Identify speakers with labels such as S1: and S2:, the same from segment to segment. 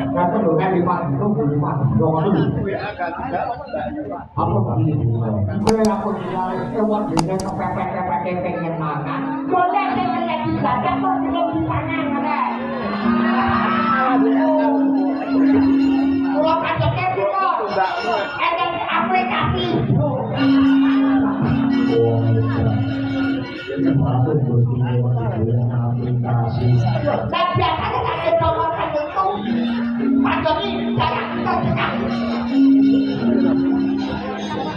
S1: Kata dulu kan di mana? Lu di mana? Jangan dulu. Apa begini? Gue aku bilang lewat dengan kepepet pengen makan. Boleh dengan juga, kan kok dengan di sana ada. Kalau kata kepet ada aplikasi.
S2: Apapun berpikir dengan aplikasi.
S1: Dan biasanya ada promosi itu, pada ini saya tidak.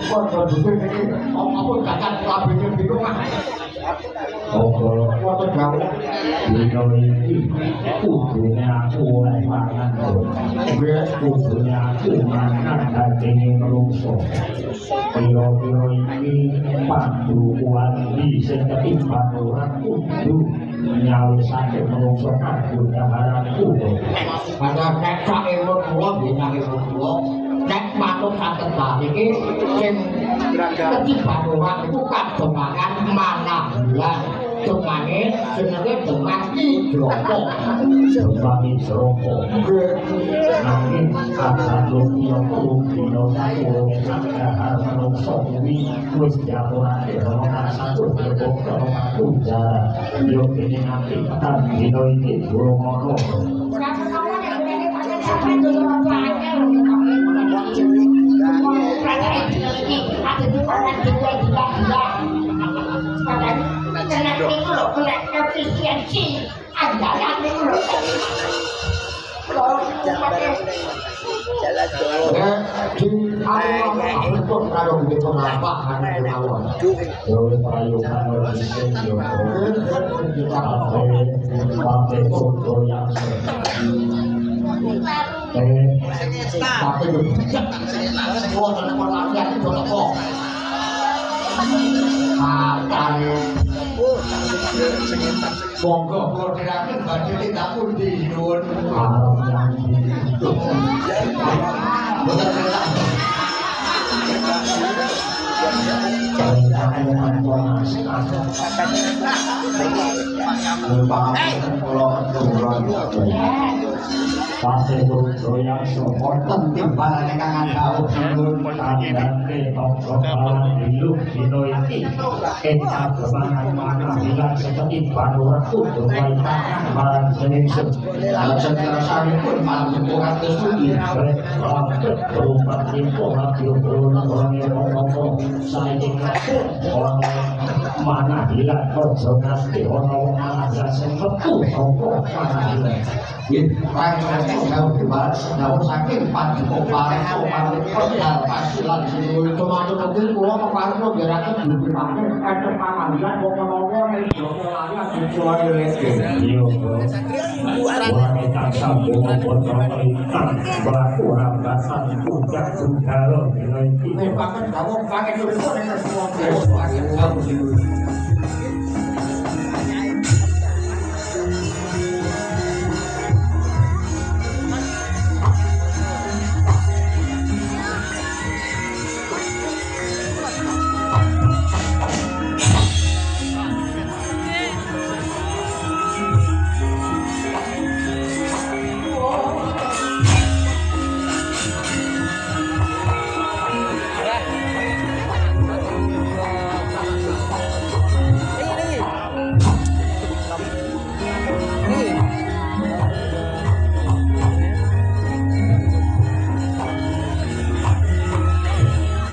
S1: Kau berpikir ini, apapun jangan pola pikir di rumah.
S2: Kalau
S1: Waktu jauh,
S2: beliau ini kudunya aku mangan, kudunya aku mangan daging melungso. Beliau ini panduan di sekitar orang kudu nyalisake melungso aku daharanku.
S1: pada nekak ilmu tua, bintang ilmu tua, nek maklum sakit balik ini, yang ketiga orang itu kan demangan mana bulan. Demane jenenge demang idroko.
S2: Demang idroko. Nanging kadang yang dino aku dahar menungso kuwi wis diaturake ana satu berbeda aku jar. Yo kene nanti tekan dino iki durung ono.
S1: Kena itu loh, kena efisiensi anggaran itu loh. Di awal pun kalau begitu nampak kan awal.
S2: Yo payungan yo pakai foto yang
S1: tapi semua telepon latihan itu toko. Monggo koordinator badhe tidak pun di nuwun.
S2: Pasai goyang soporten timbangan kangen tahu tandane tongkrongan hidup dino iki kita kemangan mana bilang seperti panuran kudu tangan barang seningsem secara sari pun malam sepurat kesudi lambat berupa timpo hati orang yang ngomong saya orang mana bilang kau nanti orang mana bilang betul ngomong mana bilang
S1: Tahu gimana? Tahu sakit pagi kemarin kemarin pasilan sini tomato mobil gua kemarin gua gerakan belum dipakai ada panggilan ngomong-ngomong nih lagi aku jual di leskin.
S2: Yo, wanita sambung pemerintah berkurang basan puncak tunggal
S1: ini bahkan kamu pakai dulu semua